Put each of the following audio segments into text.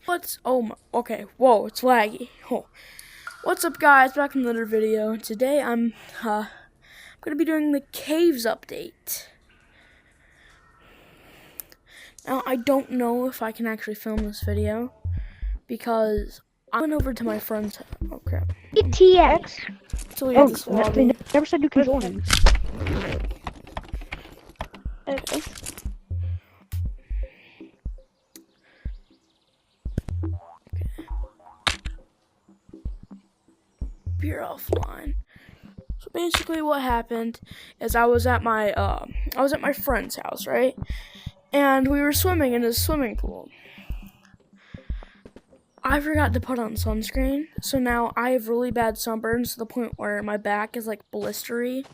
Okay, whoa, it's laggy. Oh. What's up, guys? Back in another video. Today I'm gonna be doing the caves update. Now I don't know if I can actually film this video because I went over to my friend's house. Oh crap. ETX. To leave this They lobby. never said you can join. Okay. You're offline. So basically what happened is I was at my friend's house, right? And we were swimming in his swimming pool. I forgot to put on sunscreen, so now I have really bad sunburns to the point where my back is like blistery.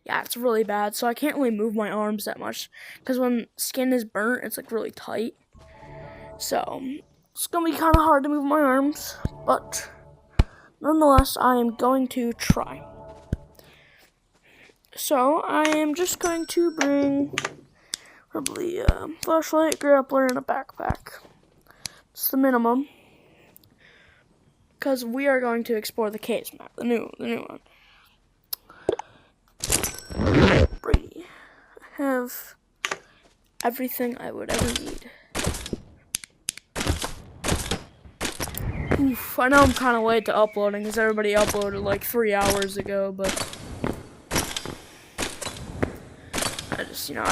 Yeah, it's really bad, so I can't really move my arms that much because when skin is burnt, it's like really tight. So it's gonna be kind of hard to move my arms, but nonetheless, I am going to try. So I am just going to bring probably a flashlight, grappler, and a backpack. It's the minimum. Because we are going to explore the caves map, the new one. Brady, I have everything I would ever need. Oof, I know I'm kind of late to uploading because everybody uploaded like 3 hours ago, but I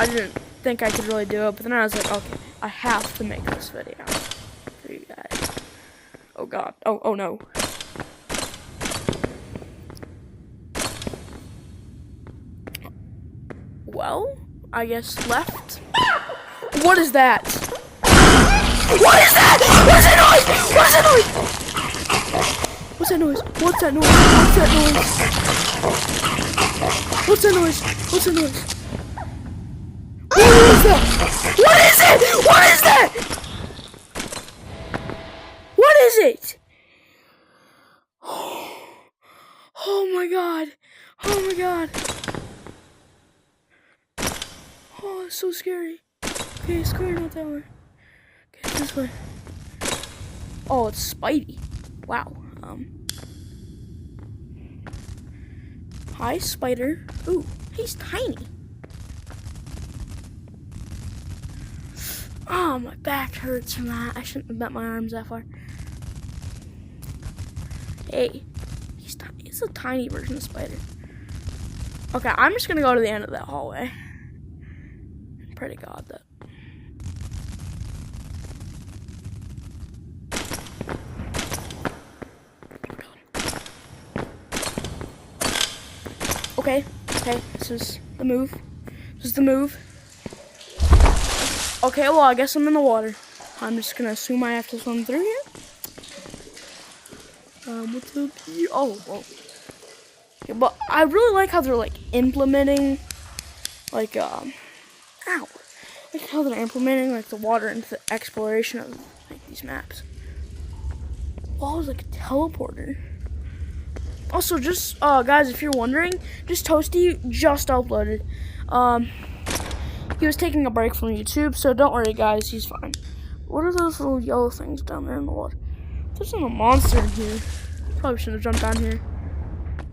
didn't think I could really do it, but then I was like, okay, I have to make this video for you guys. Oh god, oh no. Well, I guess left. What is that? What is that? What's that noise? What's that noise? What's that noise? What's that noise? What's that noise? What's that noise? What's that noise? What is that? What is it? What is that? What is it? Oh my god. Oh my god. Oh, it's so scary. Okay, it's clear, not that way. Okay, this way. Oh, it's Spidey. Wow. Hi, Spider. Ooh, he's tiny. Oh, my back hurts from that. I shouldn't have bent my arms that far. Hey, he's a tiny version of Spider. Okay, I'm just gonna go to the end of that hallway. Pray to God that. Okay, this is the move. Okay, well, I guess I'm in the water. I'm just gonna assume I have to swim through here. What's up here? Oh, whoa. Okay, but I really like how they're, like, implementing, like, like how they're implementing, like, the water into the exploration of, like, these maps. Oh, it's like a teleporter. Also, just, guys, if you're wondering, just Toasty just uploaded. He was taking a break from YouTube, so don't worry, guys, he's fine. What are those little yellow things down there in the water? There's not a monster in here. Probably shouldn't have jumped down here.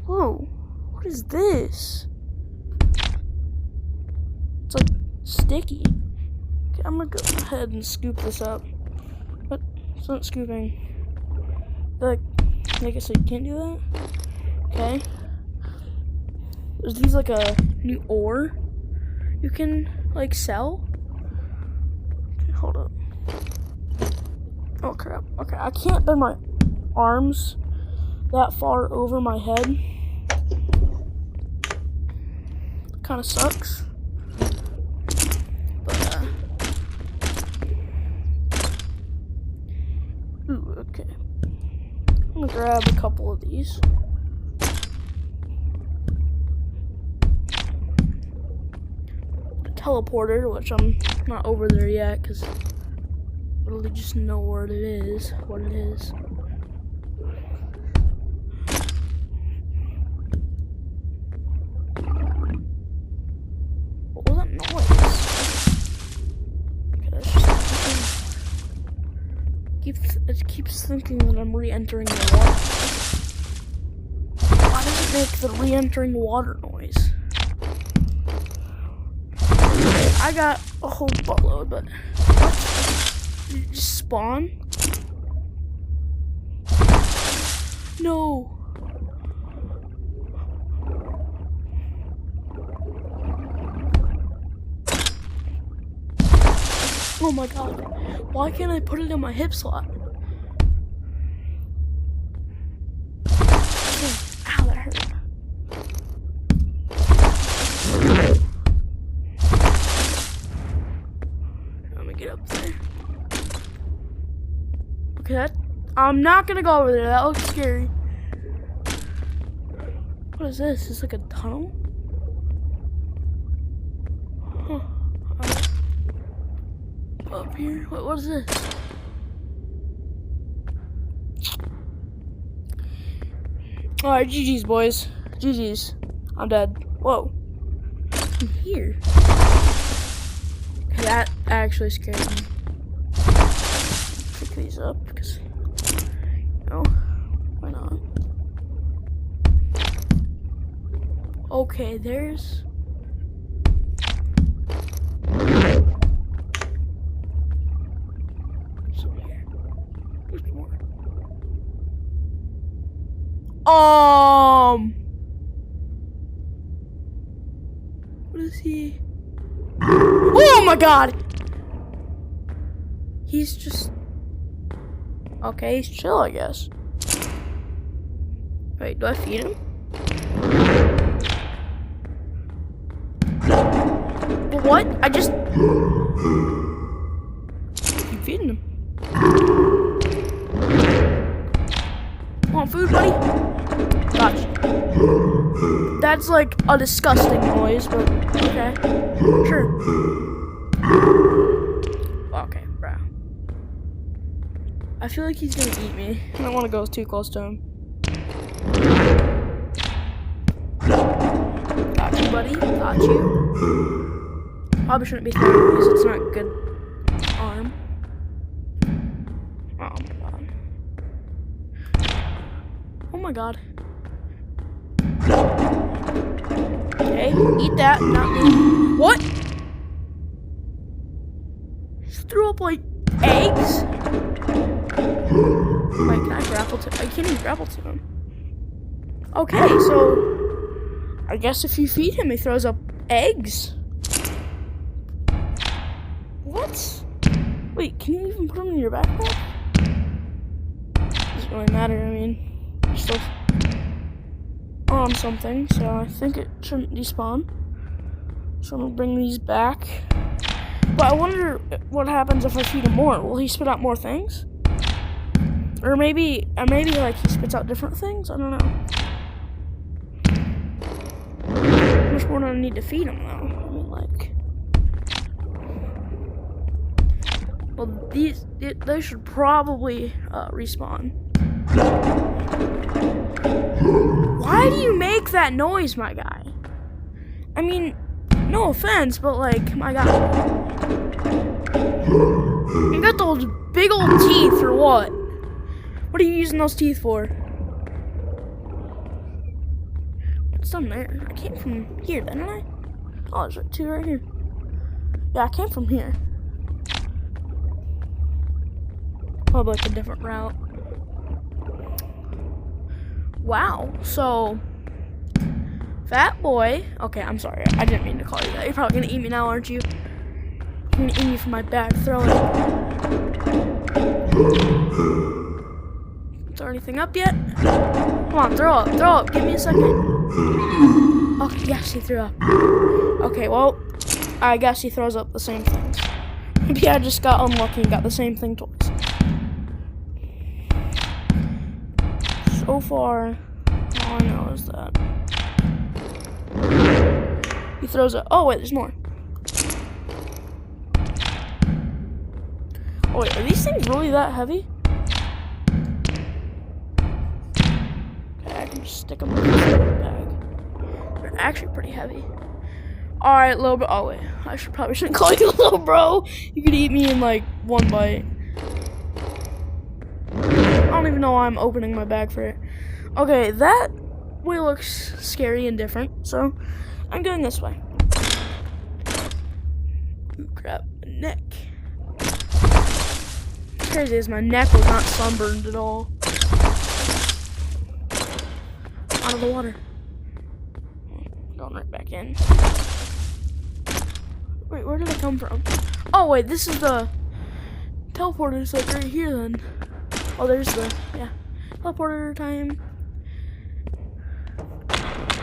Whoa, what is this? It's like sticky. Okay, I'm gonna go ahead and scoop this up. But it's not scooping. Like, I guess I can't do that. Okay. Is these like a new ore you can like sell? Okay, hold up. Oh crap. Okay, I can't bend my arms that far over my head. Kind of sucks. But ooh, okay. I'm gonna grab a couple of these. Teleporter, which I'm not over there yet because I really just know where it is. What it is. What was that noise? Okay, that's just It keeps thinking that I'm re-entering the water. Why does it make the re-entering water noise? I got a whole buttload, but what? Did it just spawn? No. Oh my god. Why can't I put it in my hip slot? Ow, that hurt. Let me get up there. Okay, I'm not gonna go over there. That looks scary. What is this? Is this like a tunnel? Huh. Up here? What is this? Alright, GG's, boys. GG's. I'm dead. Whoa. I'm here. That actually scared me. Pick these up because, why not? Okay, there's. What is he? Oh my god! He's just... Okay, he's chill, I guess. Wait, do I feed him? What? I just... I'm feeding him. Want food, buddy? Gotcha. That's like a disgusting noise, but okay. Sure. Okay, bro. I feel like he's gonna eat me. I don't want to go too close to him. Got you, buddy. Got you. Probably shouldn't be throwing these. It's not good arm. Oh my god. Oh my god. Okay, eat that, not me. What? Just threw up like eggs? Wait, can I grapple to? I can't even grapple to him. Okay, so I guess if you feed him, he throws up eggs. What? Wait, can you even put him in your backpack? Doesn't really matter. I mean, you're still on something, so I think it shouldn't despawn. So I'm gonna bring these back. But I wonder what happens if I feed him more. Will he spit out more things? Or maybe like he spits out different things? I don't know. How much more do I need to feed him though? I mean, like, well, they should probably respawn. Why do you make that noise, my guy? I mean, no offense, but like, my god. You got those big old teeth or what? What are you using those teeth for? What's down there? I came from here, didn't I? Oh, there's two right here. Yeah, I came from here. Probably like a different route. Wow, so Fat Boy. Okay, I'm sorry. I didn't mean to call you that. You're probably gonna eat me now, aren't you? You're gonna eat me from my back. Throw it. Throw anything up yet? Come on, throw up. Throw up. Give me a second. Okay, yes, he threw up. Okay, well, I guess he throws up the same things. Maybe I just got unlucky and got the same thing twice. So far, all I know is that he throws it. Oh wait, there's more. Oh wait, are these things really that heavy? Okay, I can just stick them in the bag. They're actually pretty heavy. All right, little bro. Oh wait, probably shouldn't call you little bro. You could eat me in like one bite. don't even know why I'm opening my bag for it. Okay, that way looks scary and different, so I'm going this way. Ooh, crap, neck. Crazy is my neck was not sunburned at all. Out of the water. Going right back in. Wait, where did I come from? Oh wait, this is the teleporter's like right here then. Oh, there's the, yeah, teleporter time.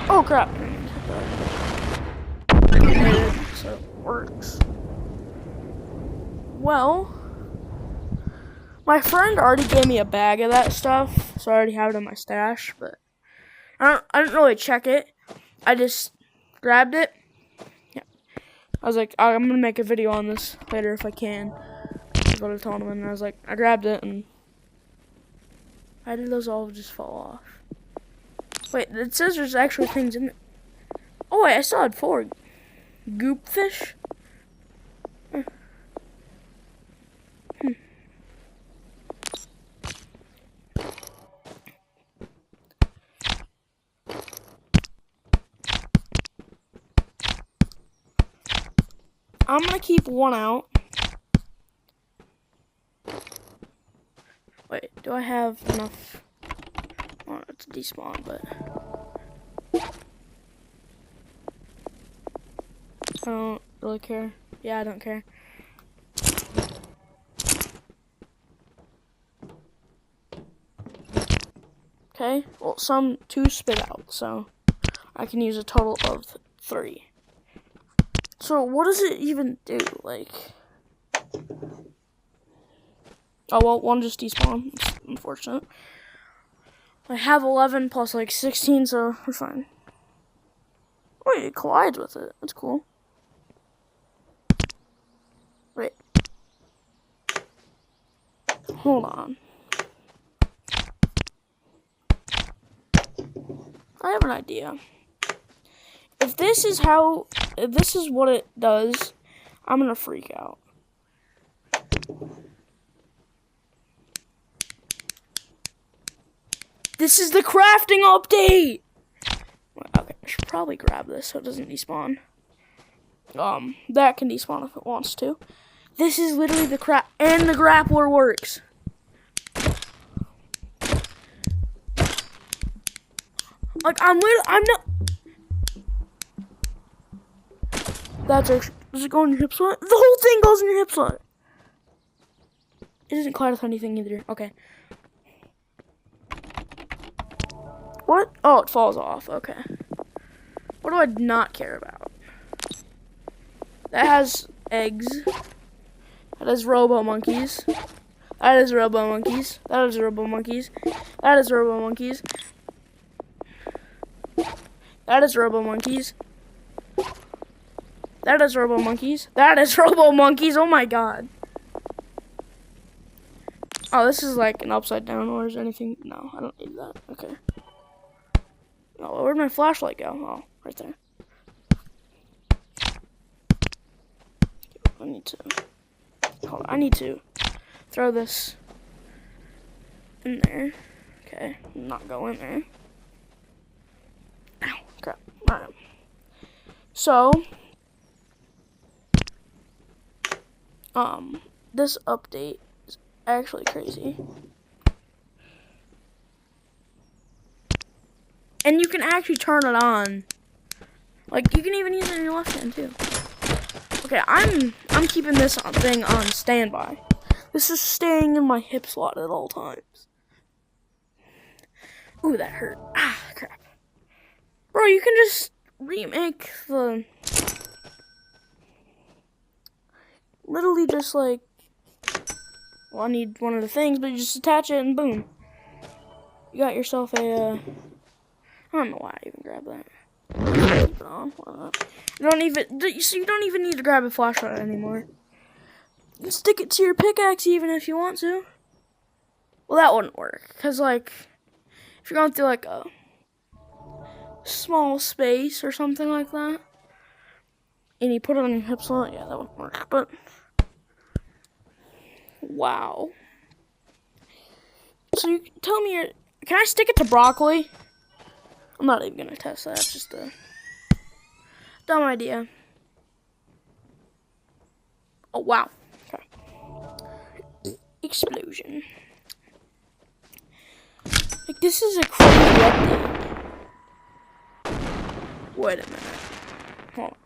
Oh crap. So it works. Well, my friend already gave me a bag of that stuff, so I already have it in my stash, but I didn't really check it. I just grabbed it. Yeah. I was like, I'm gonna make a video on this later if I can. Go to the tournament, and I was like, I grabbed it, and why did those all just fall off? Wait, it says there's actually things in it. Oh wait, I still had 4 goop fish. I'm gonna keep 1 out. Wait, do I have enough? Oh, it's a despawn, but I don't really care. Yeah, I don't care. Okay, well, some 2 spit out, so I can use a total of 3. So what does it even do? Like, oh well, 1 just despawned. It's unfortunate. I have 11 plus like 16, so we're fine. Wait, it collides with it. That's cool. Wait. Hold on. I have an idea. If this is what it does, I'm gonna freak out. This is the crafting update! Okay, I should probably grab this so it doesn't despawn. That can despawn if it wants to. This is literally the crap, and the grappler works. Like, I'm not. That's actually, does it go in your hip slot? The whole thing goes in your hip slot. It doesn't collide with anything either. Okay. What? Oh, it falls off. Okay. What do I not care about? That has eggs. That has robo monkeys. That is robo monkeys. That is robo monkeys. That is robo monkeys. That is robo monkeys. That is robo monkeys. That is robo monkeys. Oh my god. Oh, this is like an upside down, or is anything? No, I don't need that. Okay. Oh, where'd my flashlight go? Oh, right there. I need to. Hold on. I need to throw this in there. Okay, not go in there. Ow, crap. Alright. So, this update is actually crazy. And you can actually turn it on. Like, you can even use it in your left hand, too. Okay, I'm keeping this thing on standby. This is staying in my hip slot at all times. Ooh, that hurt. Ah, crap. Bro, you can just remake the... Literally just like... Well, I need one of the things, but you just attach it and boom. You got yourself a... I don't know why I even grabbed that. Keep it on. You don't even need to grab a flashlight anymore. You can stick it to your pickaxe even if you want to. Well, that wouldn't work, because like, if you're going through like a small space or something like that, and you put it on your hip slot, yeah, that wouldn't work. But wow, So you tell me your. Can I stick it to broccoli? I'm not even gonna test that. It's just a dumb idea. Oh wow. Okay. Explosion. Like this is a crazy update. Wait a minute. Hold on.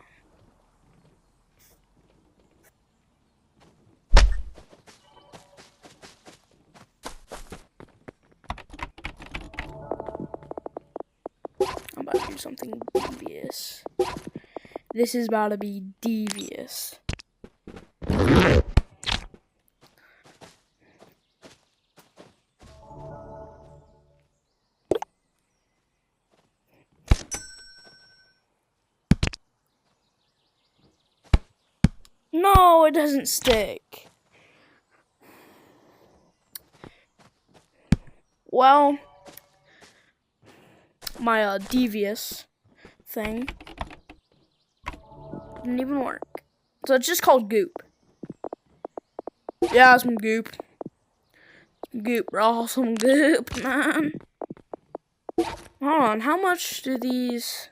I'm about to do something devious. This is about to be devious. No, it doesn't stick. Well, my devious thing didn't even work. So it's just called goop. Yeah, some goop. Goop, bro. Some goop, man. Hold on, how much do these...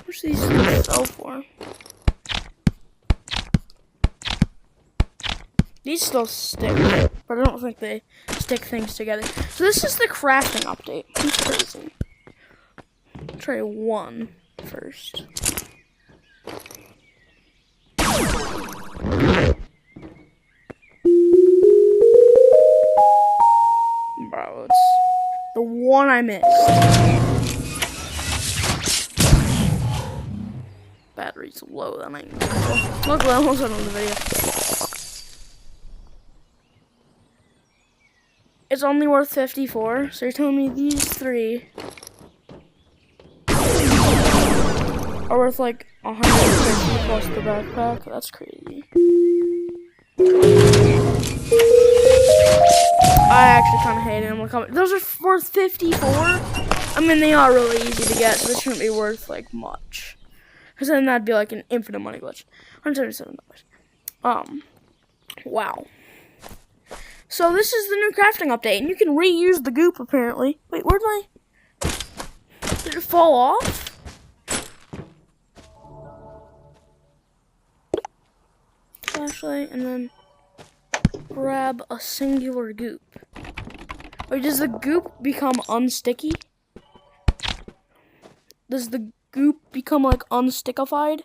What's these sell for? These still stick, but I don't think they stick things together. So this is the crafting update. It's crazy. Try one first. Bro, it's the one I missed. Battery's low, that ain't cool. Look, we're almost done with the video. It's only worth 54, so you're telling me these three are worth like 150 plus the backpack? That's crazy. I actually kind of hate them. Those are worth 54? I mean, they are really easy to get, so they shouldn't be worth like much. Because then that'd be like an infinite money glitch. $177. Wow. So this is the new crafting update, and you can reuse the goop apparently. Wait, where'd my... Did it fall off? Flashlight, and then grab a singular goop. Wait, does the goop become unsticky? Does the goop become like unstickified?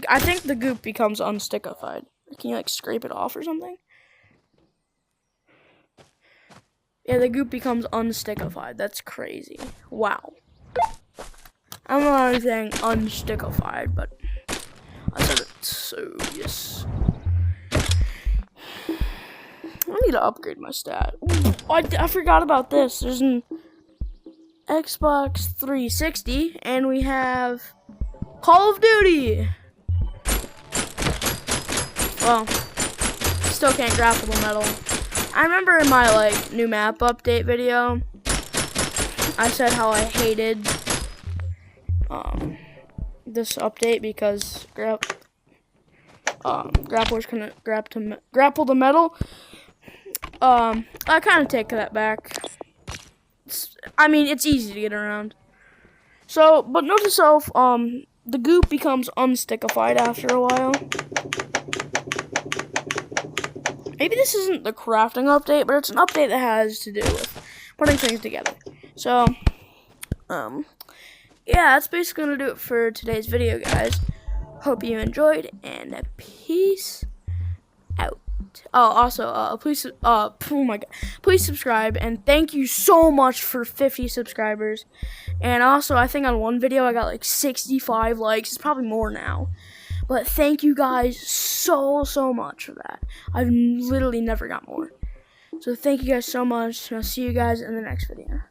I think the goop becomes unstickified. Can you like scrape it off or something? Yeah, the goop becomes unstickified. That's crazy. Wow. I don't know how I'm saying unstickified, but I said it, so yes. I need to upgrade my stat. Ooh, I forgot about this. There's an Xbox 360, and we have Call of Duty. Well, still can't grapple the metal. I remember in my like new map update video, I said how I hated this update because grapplers couldn't grapple the metal. I kind of take that back. I mean, it's easy to get around. So, but note to self, the goop becomes unstickified after a while. Maybe this isn't the crafting update, but it's an update that has to do with putting things together. So, yeah, that's basically gonna do it for today's video, guys. Hope you enjoyed, and peace out. Oh, also, please, oh my god, please subscribe, and thank you so much for 50 subscribers. And also, I think on one video I got like 65 likes. It's probably more now. But thank you guys so much for that. I've literally never got more. So thank you guys so much, and I'll see you guys in the next video.